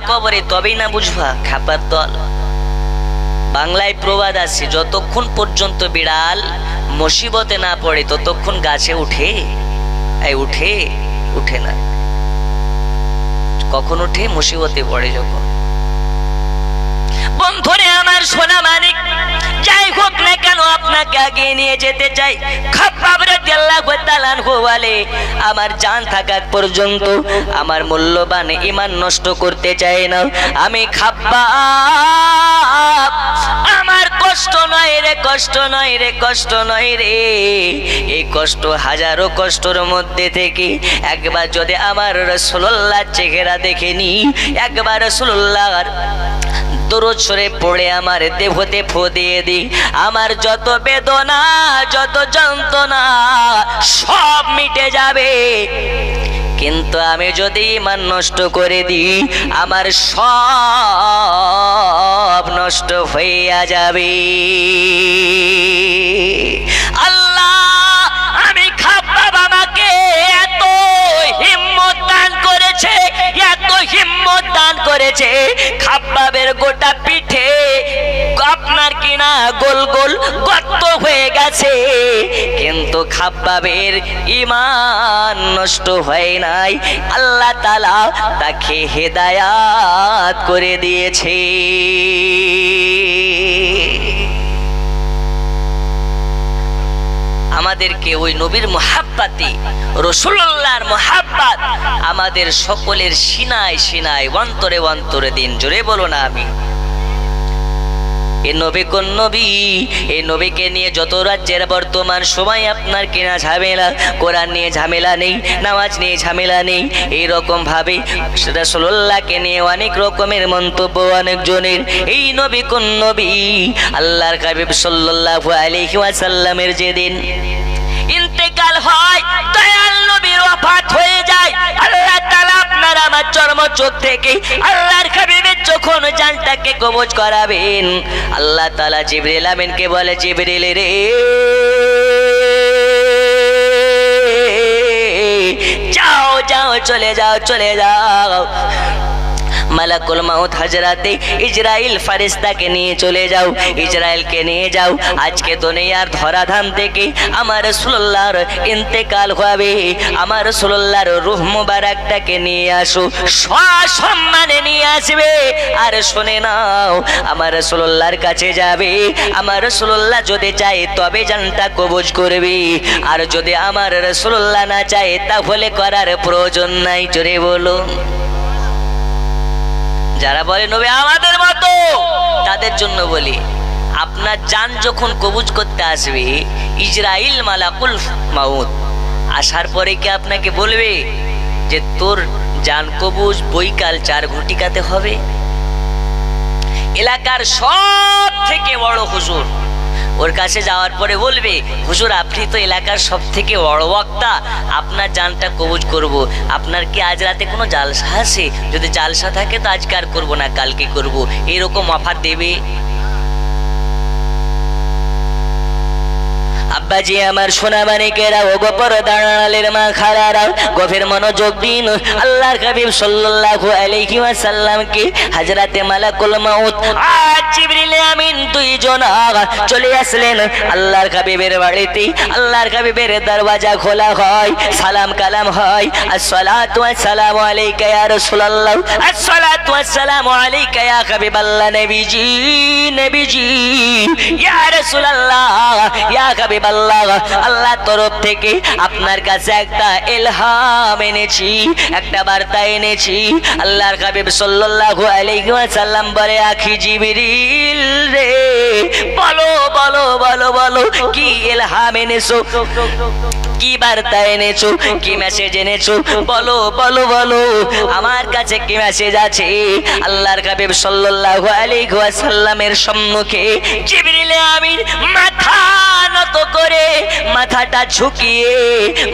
কবরে, তবেই না বুঝবা খাপার দল। বাংলায় প্রবাদ আছে, যতক্ষণ পর্যন্ত বিড়াল মুসিবতে না পড়ে ততক্ষণ গাছে উঠে উঠে উঠে না। কখন উঠে? মুসিবতে পড়ে যখন। বন্ধুরে আমার সোনা মানিক, যাই হোক না কেন আপনাকে আগে নিয়ে যেতে চাই। খাব্বাব রাদিয়াল্লাহু তাআলা আনহু বলে, আমার জান থাকা পর্যন্ত আমার মূল্যবান ঈমান নষ্ট করতে চাই না। আমি খাব্বাব, আমার কষ্ট নয় রে, কষ্ট নয় রে, কষ্ট নয় রে। এই কষ্ট হাজারো কষ্টের মধ্যে থেকে একবার যদি আমার রাসূলুল্লাহর চেহারা দেখে নি, একবার রাসূলুল্লাহর দরুদ শরীফ পড়ে আমার দেহতে ফু দিয়ে দিই, আমার যত বেদনা যত যন্ত্রণা সব মিটে যাবে। কিন্তু আমি যদি ঈমান নষ্ট করে দিই, আমার সব নষ্ট হইয়া যাবে। আল্লাহ, আমি খাব্বাব আমাকে এত হিম্মত দান করেছে, এত হিম্মত দান করেছে, খাব্বাবের গোটা পিঠে আপনার কিনা গোল গোল গর্ত হয়ে গেছে, কিন্তু খাব্বাবের ঈমান নষ্ট হয় নাই। আল্লাহ তাআলা তাকে হেদায়াত করে দিয়েছে। আমাদেরকে ওই নবীর মুহাব্বতে, রাসূলুল্লাহর মুহাব্বত আমাদের সকলের সিনায় সিনায়, অন্তরে অন্তরে দিন। জোরে বলো না আমি। এই নবী কোন নবী? এই নবীকে নিয়ে যত রাজ্যের বর্তমান সময় আপনার কিনা ঝামেলা, কোরআন নিয়ে ঝামেলা নেই, নামাজ নিয়ে ঝামেলা নেই, এইরকম ভাবে রাসূলুল্লাহকে নিয়ে অনেক রকমের মন্তব্য অনেকজনের। এই নবী কোন নবী? আল্লাহর হাবিব সাল্লাল্লাহু আলাইহি ওয়াসাল্লামের যেদিন ইন্তেকাল হয়, দয়াল নবীর ওয়াফাত হয়ে যায়, আল্লাহ তাআলা আপনার আমার চর্ম চোখ থেকে আল্লাহর হাবিবের যখন জানটাকে কবজ করাবেন, আল্লাহ তাআলা জিবরিল আমিনকে বলে, জিবরিল রে, যাও যাও, চলে যাও, চলে যাও। মালাকুল মাউত হযরতে ইসরাইল ফেরেশতাকে নিয়ে চলে যাও, ইসরাইলকে নিয়ে যাও। আজকে দুনিয়ার ধরাধাম থেকে আমার রাসূলুল্লাহর ইন্তেকাল হবে, আমার রাসূলুল্লাহর রূহ মুবারকটাকে নিয়ে আসো, সসম্মানে নিয়ে আসবে। আর শুনে নাও, আমার রাসূলুল্লাহর কাছে যাবে, আমার রাসূলুল্লাহ যদি চায় তবে জানটা কবজ করবে, আর যদি আমার রাসূলুল্লাহ না চায় তাহলে করার প্রয়োজন নাই। জোরে বলো। যারা বলে নবী আমাদের মতো, তাদের জন্য বলি, আপনার জান যখন কবজ করতে আসবে ইসরাইল মালাকুল মাউত, আসার পরে কি আপনাকে বলবে যে তোর জান কবজ বৈকাল 4 ঘটিকাতে হবে? এলাকার সব থেকে বড় হুজুর, ওর কাছে যাওয়ার পরে বলবে, হুজুর আপনি তো এলাকার সব থেকে বড় বক্তা, আপনার জানটা কবজ করব, আপনার কি আজ রাতে কোনো জালসা আছে? যদি জালসা থাকে তো আজকে আর করবো না, কালকে করব, এরকম অফার দেবে? আব্বাজি আমার সোনা মানিকেরা, ও গোপর দাঁড়ালের মা খারারাও, গভীর মনোযোগ দিন। আল্লাহর হাবিব সাল্লাল্লাহু আলাইহি ওয়াসাল্লামকে হযরতে মালাকুল মাউত আর জিবরিল আমিন দুইজন চলে আসলেন আল্লাহর হাবিবের বাড়িতে। আল্লাহর হাবিবের দরওয়াজা খোলা হয়, সালাম কালাম হয়, আসসালাতু ওয়াসসালামু আলাইকা ইয়া রাসূলুল্লাহ, আসসালাতু ওয়াসসালামু আলাইকা ইয়া হাবিবাল্লাহ, নবীজি নবীজি, ইয়া রাসূলুল্লাহ, ইয়া হাবিব আল্লাহ তরফ থেকে আপনার কাছে একটা ইলহাম এনেছি, একটা বার্তা এনেছি। আল্লাহর হাবিব সাল্লাল্লাহু আলাইহি ওয়াসাল্লাম বলে, আখি জিবরিল রে, বলো বলো বলো বলো, কি ইলহাম এনেছো, কি বার্তা এনেছো, কি মেসেজ এনেছো, বলো বলো বলো, আমার কাছে কি মেসেজ আছে? আল্লাহর হাবিব সাল্লাল্লাহু আলাইহি ওয়াসাল্লামের সম্মুখে জিবরিল আমিন মাথা নত করে মাথাটা ঝুঁকিয়ে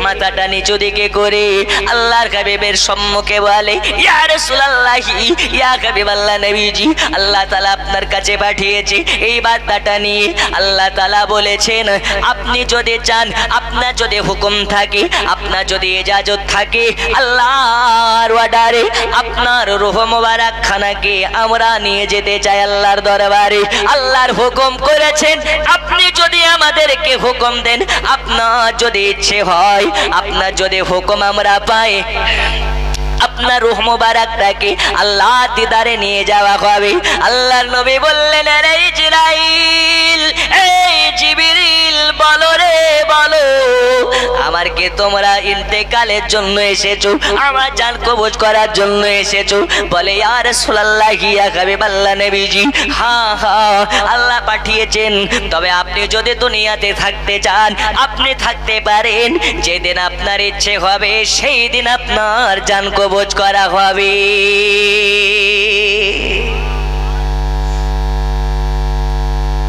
মাথাটা নিচু দিকে করে আল্লাহর হাবিবের সম্মুখে বলে, ইয়া রাসূলুল্লাহি, ইয়া হাবিবাল্লাহ নবীজি, আল্লাহ তাআলা আপনার কাছে পাঠিয়েছে এই বার্তাটা নিয়ে। আল্লাহ তাআলা বলেছেন, আপনি যদি চান, আপনার যদি হুকুম থাকে, আপনার যদি ইজাজত থাকে, আল্লাহর অর্ডারে আপনার রূহ মোবারক খানাকে আমরা নিয়ে যেতে চাই আল্লাহর দরবারে। আল্লাহর হুকুম করেছেন, আপনি যদি আমাদেরকে হুকুম দেন, আপনার যদি ইচ্ছে হয়, আপনার যদি হুকুম আমরা পাই, আপনার রূহ মোবারকটাকে আল্লাহ দিদারে নিয়ে যাওয়া হবে। আল্লাহর নবী বললেন, আরে ইজরাইল, এই জিবরিল, বলো রে বলো, আমার কে তোমরা ইন্তেকালের জন্য এসেছো, আমার জান কবজ করার জন্য এসেছো? বলে, ইয়া রাসূলুল্লাহ, ইয়া হাবিবাল্লাহ নবীজি, হ্যাঁ হ্যাঁ আল্লাহ পাঠিয়েছেন, তবে আপনি যদি দুনিয়াতে থাকতে চান আপনি থাকতে পারেন, যেদিন আপনার ইচ্ছে হবে সেই দিন আপনার জান কবজ করা হবে।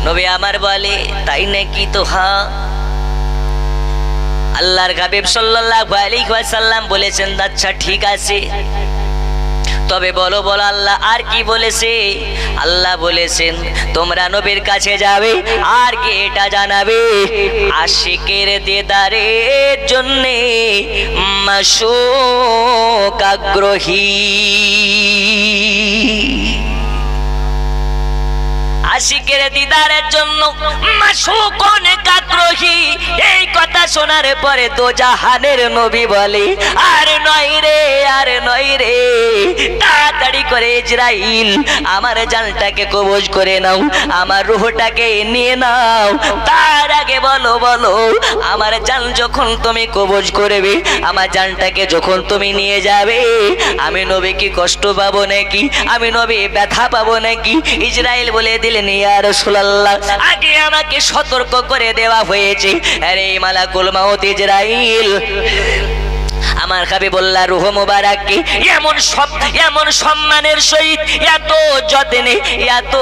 নবী আমার বলে, তাই নাকি? তো হ্যাঁ। আল্লাহর হাবিব সাল্লাল্লাহু আলাইহি ওয়াসাল্লাম বলেছেন, আচ্ছা ঠিক আছে, তবে বলো বলো আল্লাহ আর কি বলেছে? আল্লাহ বলেছেন, তোমরা নবীর কাছে যাবে আর কি এটা জানাবে, আশিকের দিদারের জন্যে মাশউক আগ্রহী, আশিকের দিদারের জন্য মাশউক অনেক আগ্রহী। এই কথা শোনার পরে তো জাহানের নবী বলে, আর নয় রে, আর নয় রে, তাড়াতাড়ি করে ইজরাইল আমার জানটাকে কবজ করে নাও, আমার রূহটাকে নিয়ে নাও। তার আগে বলো বলো, আমার জান যখন তুমি কবজ করবে, আমার জানটাকে যখন তুমি নিয়ে যাবে, আমি নবী কি কষ্ট পাবো নাকি? আমি নবী ব্যথা পাবো নাকি? ইজরাইল বলে দিলেন, ইয়া রাসূলুল্লাহ, আগে আমাকে সতর্ক করে দেওয়া হয়েছে, আরে মালাকুল মাউত ইজরাইল আমার হাবিবুল্লাহ রূহ মুবারককে এমন সম্মানের সহিত, এত যত্নে, এত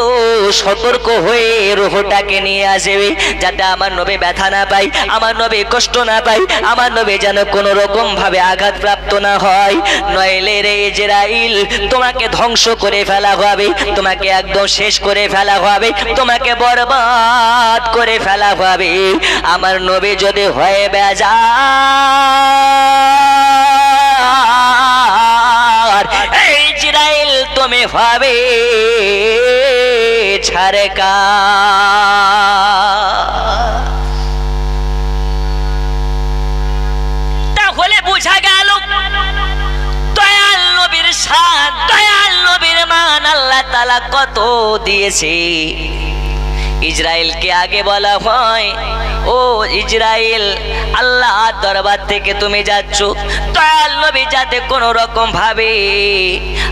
সতর্ক হয়ে রূহটাকে নিয়ে আসবে, যাতে আমার নবী ব্যথা না পায়, আমার নবী কষ্ট না পায়, আমার নবী যেন কোনো রকম ভাবে আঘাতপ্রাপ্ত না হয়। নইলে রে ইজরাইল, তোমাকে ধ্বংস করে ফেলা হবে, তোমাকে একদম শেষ করে ফেলা হবে, তোমাকে বরবাদ করে ফেলা হবে। আমার নবী যদি হয়ে বেজা, ইজরাইল তুমি হবে ছারকা। তাহলে বোঝা গেল দয়াল নবীর শান, দয়াল নবীর মান আল্লাহ তাআলা কত দিয়েছে। ইজরাইলকে আগে বলা হয়, ও ইজরাইল, আল্লাহ দরবার থেকে তুমি যাচ্ছ, দয়াল নবী যাতে কোনো রকম ভাবে,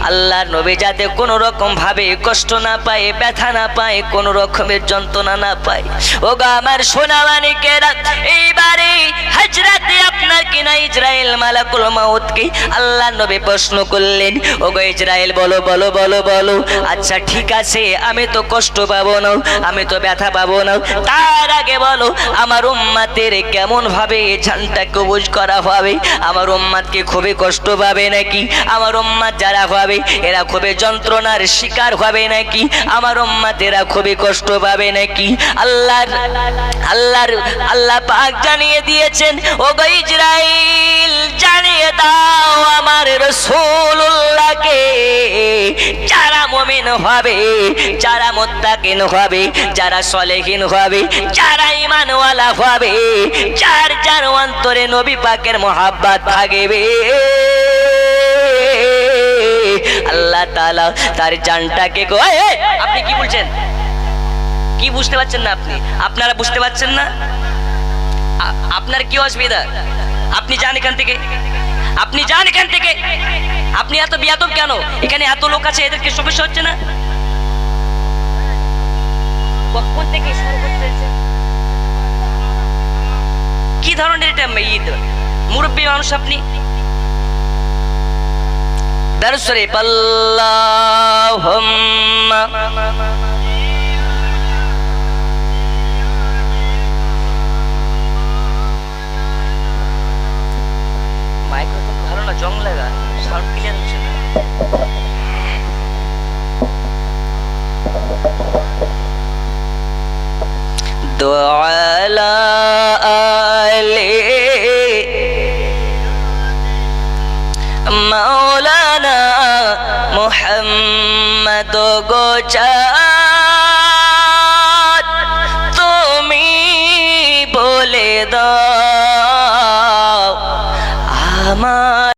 আল্লাহর নবী যাতে কোনো রকম ভাবে কষ্ট না পায়, ব্যথা না পায়, কোনো রকমের যন্ত্রণা না পায়। ও গো আমার সোনা মানিকেরা, এইবারে হযরতে আপনার কিনা ইজরাইল মালাকুল মাউতকে আল্লাহর নবী প্রশ্ন করলেন, ও গো ইজরাইল, বলো বলো বলো বলো, আচ্ছা ঠিক আছে, আমি তো কষ্ট পাবো না, আমি তো ব্যথা পাবো না, তার আগে বলো আমার উম্মতের কেমন ভাবে জানটা কবজ করা হবে? আমার উম্মতকে খুবই কষ্ট পাবে নাকি? আমার উম্মত যারা হবে এরা খুবই যন্ত্রণার শিকার হবে নাকি? আমার উম্মতেরা খুবই কষ্ট পাবে নাকি? আল্লাহ পাক জানিয়ে দিয়েছেন, ও গো ইজরাইল, জানিয়ে দাও আমার রাসূলুল্লাহকে, যারা মুমিন হবে, যারা মুত্তাকিন হবে, যারা সলেহিন হবে, যারা ঈমানওয়ালা হবে, যার যার অন্তরে নবী পাকের মোহাব্বত থাকবে, আল্লাহ তাআলা তার জানটাকে গো, আপনি কি বলছেন? কি বুঝতে পারছেন না আপনি? আপনারা বুঝতে পারছেন না? আপনার কি অসুবিধা? আপনি যান এখান থেকে, আপনি যান এখান থেকে। আপনি এত বিয়াদব কেন? এখানে এত লোক আছে, এদেরকে সমস্যা হচ্ছে না? কখন থেকে কি ধরনের এটা মুরব্বী মানুষ আপনি? দরুদ শরীফ আল্লাহুম্মা দুআলা আলে মাওলানা মুহাম্মদ গোচাত তুমি বলে দাও আমার